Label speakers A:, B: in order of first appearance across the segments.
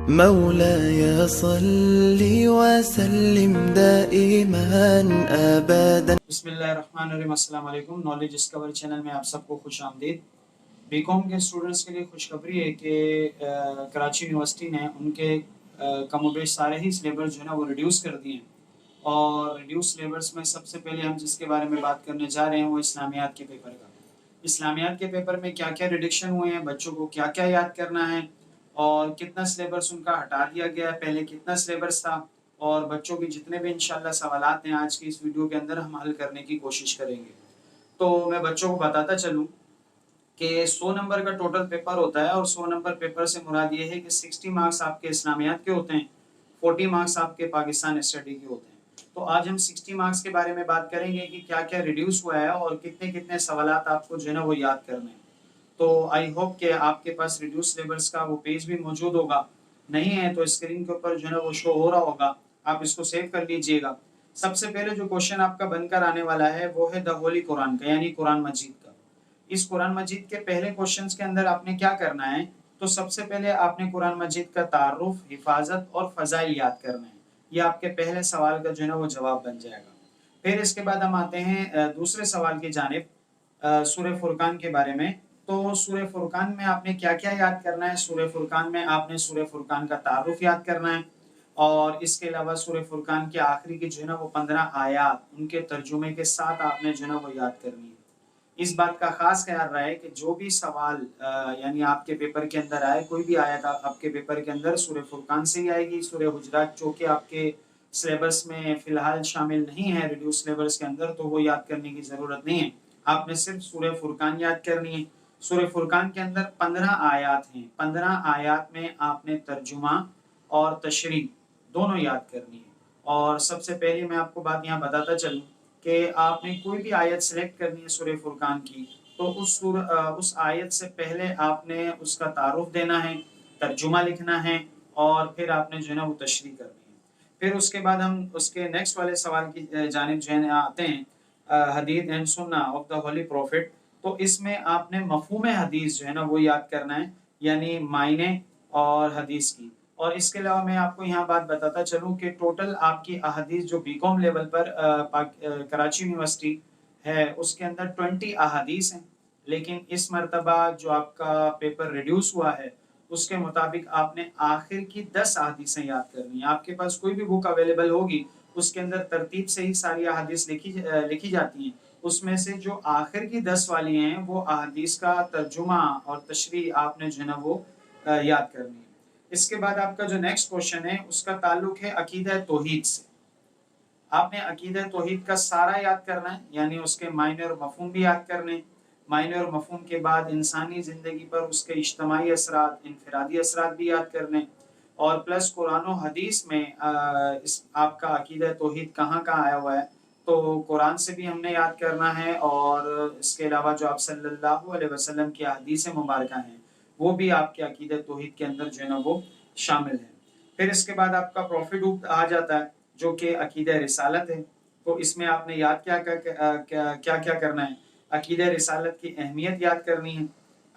A: مولاي صل وسلم دائما ابدا.
B: بسم اللہ الرحمن الرحیم. السلام علیکم. نالج ڈسکور چینل میں آپ سب کو خوش آمدید. بی کام کے اسٹوڈنٹس کے لیے خوشخبری ہے کہ کراچی یونیورسٹی نے ان کے کم و بیش سارے ہی سلیبس جو ہے نا وہ ریڈیوس کر دیے ہیں. اور ریڈیوس سلیبس میں سب سے پہلے ہم جس کے بارے میں بات کرنے جا رہے ہیں وہ اسلامیات کے پیپر کا. اسلامیات کے پیپر میں کیا کیا ریڈکشن ہوئے ہیں، بچوں کو کیا کیا یاد کرنا ہے، اور کتنا سلیبس ان کا ہٹا دیا گیا ہے، پہلے کتنا سلیبس تھا، اور بچوں کے جتنے بھی انشاءاللہ سوالات ہیں آج کی اس ویڈیو کے اندر ہم حل کرنے کی کوشش کریں گے. تو میں بچوں کو بتاتا چلوں کہ 100 نمبر کا ٹوٹل پیپر ہوتا ہے، اور 100 نمبر پیپر سے مراد یہ ہے کہ 60 مارکس آپ کے اسلامیات کے ہوتے ہیں، 40 مارکس آپ کے پاکستان اسٹڈی کے ہوتے ہیں. تو آج ہم 60 مارکس کے بارے میں بات کریں گے کہ کیا کیا ریڈیوس ہوا ہے اور کتنے کتنے سوالات آپ کو جو ہے نا وہ یاد کرنے ہیں. تو آئی ہوپ کہ آپ کے پاس ریڈیوس سلیبس کا وہ پیج بھی موجود ہوگا. نہیں ہے تو اسکرین کے اوپر جو ہے نا وہ شو ہو رہا ہوگا، آپ اس کو سیو کر لیجئے گا. سب سے پہلے جو کوشچن آپ کا بن کر آنے والا ہے وہ ہے دا ہولی قرآن کا، یعنی قرآن مجید کا. اس قرآن مجید کے پہلے کوشچنز کے اندر آپ نے کیا کرنا ہے، تو سب سے پہلے آپ نے قرآن مجید کا تعارف، حفاظت اور فضائل یاد کرنا ہے. یہ آپ کے پہلے سوال کا جو ہے نا وہ جواب بن جائے گا. پھر اس کے بعد ہم آتے ہیں دوسرے سوال کی جانب، سورہ فرقان کے بارے میں. تو سورہ فرقان میں آپ نے کیا کیا یاد کرنا ہے. سورہ فرقان میں آپ نے سورہ فرقان کا تعارف یاد کرنا ہے، اور اس کے علاوہ سورہ فرقان کے آخری کی جو ہے نا وہ 15 آیات ان کے ترجمے کے ساتھ آپ نے جو ہے نا وہ یاد کرنی ہے. اس بات کا خاص خیال رہے کہ جو بھی سوال یعنی آپ کے پیپر کے اندر آئے، کوئی بھی آیت آپ کے پیپر کے اندر سورہ فرقان سے ہی آئے گی. سورہ حجرات جو کہ آپ کے سلیبس میں فی الحال شامل نہیں ہے ریڈیوس سلیبس کے اندر، تو وہ یاد کرنے کی ضرورت نہیں ہے. آپ نے صرف سورہ فرقان یاد کرنی ہے. سورہ فرقان کے اندر 15 آیات ہیں. 15 آیات میں آپ نے ترجمہ اور تشریح دونوں یاد کرنی ہے. اور سب سے پہلے میں آپ کو بات یہاں بتاتا چلوں کہ آپ نے کوئی بھی آیت سلیکٹ کرنی ہے سورہ فرقان کی، تو اس آیت سے پہلے آپ نے اس کا تعارف دینا ہے، ترجمہ لکھنا ہے، اور پھر آپ نے جو ہے نا وہ تشریح کرنی ہے. پھر اس کے بعد ہم اس کے نیکسٹ والے سوال کی جانب جو ہے آتے ہیں، حدیث اینڈ سنہ آف دا ہولی پروفٹ. تو اس میں آپ نے مفہوم حدیث جو ہے نا وہ یاد کرنا ہے، یعنی معنی اور حدیث کی. اور اس کے علاوہ میں آپ کو یہاں بات بتاتا چلوں کہ ٹوٹل آپ کی احادیث جو بی کام لیول پر کراچی یونیورسٹی ہے اس کے اندر 20 احادیث ہیں. لیکن اس مرتبہ جو آپ کا پیپر ریڈیوس ہوا ہے اس کے مطابق آپ نے آخر کی 10 احادیثیں یاد کرنی ہیں. آپ کے پاس کوئی بھی بک اویلیبل ہوگی اس کے اندر ترتیب سے ہی ساری احادیث لکھی جاتی ہیں. اس میں سے جو آخر کی 10 والی ہیں وہ احادیث کا ترجمہ اور تشریح آپ نے جو ہے نا وہ یاد کرنی ہے. اس کے بعد آپ کا جو نیکسٹ کوشچن ہے اس کا تعلق ہے عقیدہ توحید سے. آپ نے عقیدہ توحید کا سارا یاد کرنا ہے، یعنی اس کے معنی اور مفہوم بھی یاد کرنے. معنی اور مفہوم کے بعد انسانی زندگی پر اس کے اجتماعی اثرات، انفرادی اثرات بھی یاد کرنے، اور پلس قرآن و حدیث میں آپ کا عقیدہ توحید کہاں کہاں آیا ہوا ہے تو قرآن سے بھی ہم نے یاد کرنا ہے، اور اس کے علاوہ جو آپ صلی اللہ علیہ وسلم کی حدیث مبارکہ ہیں وہ بھی آپ کے عقیدہ توحید کے اندر جو ہے نا وہ شامل ہے. پھر اس کے بعد آپ کا پروفٹ آ جاتا ہے جو کہ عقیدہ رسالت ہے. تو اس میں آپ نے یاد کیا کرنا ہے. عقیدہ رسالت کی اہمیت یاد کرنی ہے.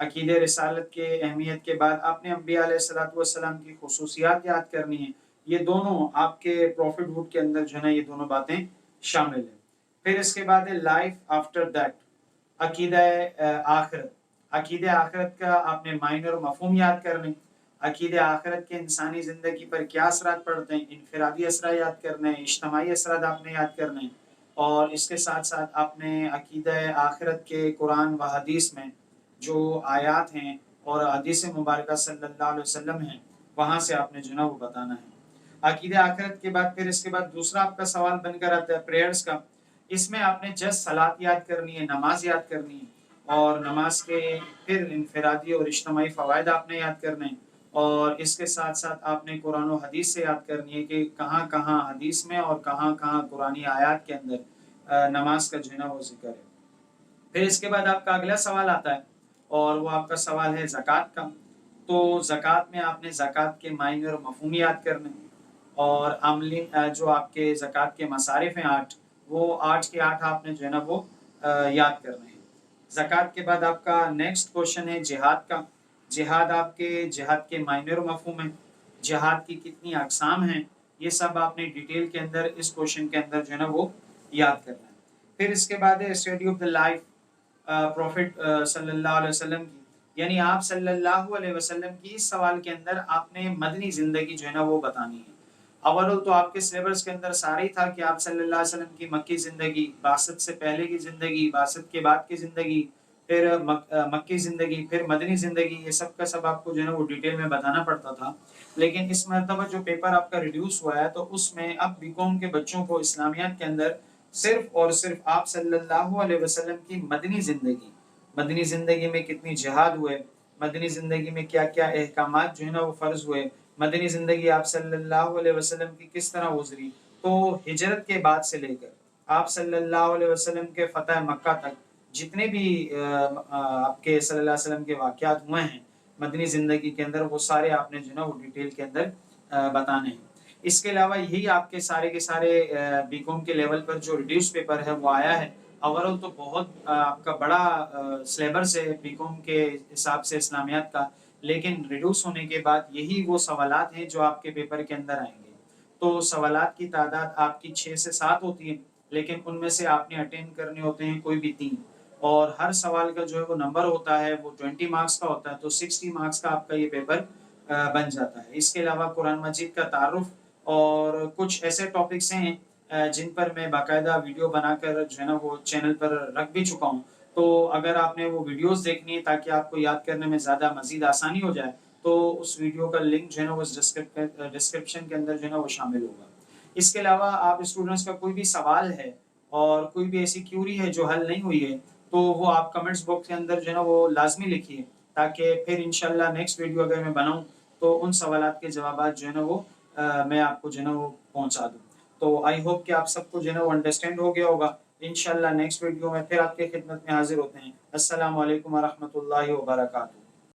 B: عقیدہ رسالت کے اہمیت کے بعد آپ نے انبیاء علیہ الصلوۃ والسلام کی خصوصیات یاد کرنی ہیں. یہ دونوں آپ کے پروفٹ بک کے اندر جو ہے نا یہ دونوں باتیں شامل ہیں. پھر اس کے بعد ہے لائف آفٹر دیٹ، عقیدہ آخرت. عقیدہ آخرت کا آپ نے معنی اور مفہوم یاد کرنے. عقیدہ آخرت کے انسانی زندگی پر کیا اثرات پڑتے ہیں، انفرادی اثرات یاد کرنے ہیں، اجتماعی اثرات آپ نے یاد کرنے ہیں. اور اس کے ساتھ ساتھ آپ نے عقیدہ آخرت کے قرآن و حدیث میں جو آیات ہیں اور حدیث مبارکہ صلی اللہ علیہ وسلم ہیں وہاں سے آپ نے جو ہے وہ بتانا ہے. عقیدہ آخرت کے بعد پھر اس کے بعد دوسرا آپ کا سوال بن کر آتا ہے پریئرز کا. اس میں آپ نے جس صلاۃ یاد کرنی ہے، نماز یاد کرنی ہے، اور نماز کے پھر انفرادی اور اجتماعی فوائد آپ نے یاد کرنے ہیں. اور اس کے ساتھ ساتھ آپ نے قرآن و حدیث سے یاد کرنی ہے کہ کہاں کہاں حدیث میں اور کہاں کہاں قرآنی آیات کے اندر نماز کا جو ہے نا وہ ذکر ہے. پھر اس کے بعد آپ کا اگلا سوال آتا ہے اور وہ آپ کا سوال ہے زکوٰۃ کا. تو زکوٰۃ میں آپ نے زکوٰۃ کے معنی اور مفہوم یاد کرنے، اور جو آپ کے زکوٰۃ کے مصارف ہیں 8، وہ 8 کے 8 آپ نے جو ہے نا وہ یاد کرنے ہیں. زکوٰۃ کے بعد آپ کا نیکسٹ کوشچن ہے جہاد کا. جہاد کے معنی اور مفہوم ہے. جہاد کی کتنی اقسام ہیں، یہ سب آپ نے ڈیٹیل کے اندر اس کوشچن کے اندر جو ہے نا وہ یاد کرنا ہے۔ پھر اس کے بعد ہے study of the life prophet صلی اللہ علیہ وسلم کی، یعنی آپ صلی اللہ علیہ وسلم کی اس سوال کے اندر آپ نے مدنی زندگی جو ہے نا وہ بتانی ہے۔ اول تو آپ کے سلیبس کے اندر سارا ہی تھا کہ آپ صلی اللہ علیہ وسلم کی مکی زندگی، بعثت سے پہلے کی زندگی، بعثت کے بعد کی زندگی، پھر مکی زندگی، پھر مدنی زندگی، یہ سب کا سب آپ کو جو ہے نا وہ ڈیٹیل میں بتانا پڑتا تھا۔ لیکن اس مرتبہ جو پیپر آپ کا ریڈیوس ہوا ہے تو اس میں اب بی کام کے بچوں کو اسلامیات کے اندر صرف اور صرف آپ صلی اللہ علیہ وسلم کی مدنی زندگی میں کتنی جہاد ہوئے، مدنی زندگی میں کیا کیا احکامات جو ہے نا وہ فرض ہوئے، مدنی زندگی آپ صلی اللہ علیہ وسلم کی کس طرح گزری، تو ہجرت کے بعد سے لے کر آپ صلی اللہ علیہ وسلم کے فتح مکہ تک جتنے بھی آپ کے صلی اللہ علیہ وسلم کے واقعات ہوئے ہیں مدنی زندگی کے اندر، وہ سارے آپ نے جو ہے نا وہ ڈیٹیل کے اندر بتانے ہیں۔ اس کے علاوہ یہی آپ کے سارے بی کام کے لیول پر جو ریڈیوس پیپر ہے وہ آیا ہے۔ اوورال تو بہت آپ کا بڑا سلیبس ہے بی کام کے حساب سے اسلامیات کا، لیکن ریڈیوس ہونے کے بعد یہی وہ سوالات ہیں جو آپ کے پیپر کے اندر آئیں گے۔ تو سوالات کی تعداد آپ کی 6 سے 7 ہوتی ہے، لیکن ان میں سے آپ نے اٹینڈ کرنے ہوتے ہیں کوئی بھی 3، اور ہر سوال کا جو ہے وہ نمبر ہوتا ہے، وہ 20 مارکس کا ہوتا ہے، تو 60 مارکس کا آپ کا یہ پیپر بن جاتا ہے۔ اس کے علاوہ قرآن مجید کا تعارف اور کچھ ایسے ٹاپکس ہیں جن پر میں باقاعدہ ویڈیو بنا کر جو ہے نا وہ چینل پر رکھ بھی چکا ہوں، تو اگر آپ نے وہ ویڈیوز دیکھنی ہے تاکہ آپ کو یاد کرنے میں زیادہ مزید آسانی ہو جائے تو اس ویڈیو کا لنک جو ہے نا وہ ڈسکرپشن کے اندر جو ہے نا وہ شامل ہوگا۔ اس کے علاوہ آپ اسٹوڈنٹس کا کوئی بھی سوال ہے اور کوئی بھی ایسی کیوری ہے جو حل نہیں ہوئی ہے تو وہ آپ کمنٹس باکس کے اندر جو ہے نا وہ لازمی لکھیے، تاکہ پھر انشاءاللہ نیکسٹ ویڈیو اگر میں بناؤں تو ان سوالات کے جوابات جو ہے نا وہ میں آپ کو جو ہے نا وہ پہنچا دوں۔ تو آئی ہوپ کہ آپ سب کو جو ہے نا وہ انڈرسٹینڈ ہو گیا ہوگا۔ انشاءاللہ نیکسٹ ویڈیو میں پھر آپ کی خدمت میں حاضر ہوتے ہیں۔ السلام علیکم ورحمۃ اللہ وبرکاتہ۔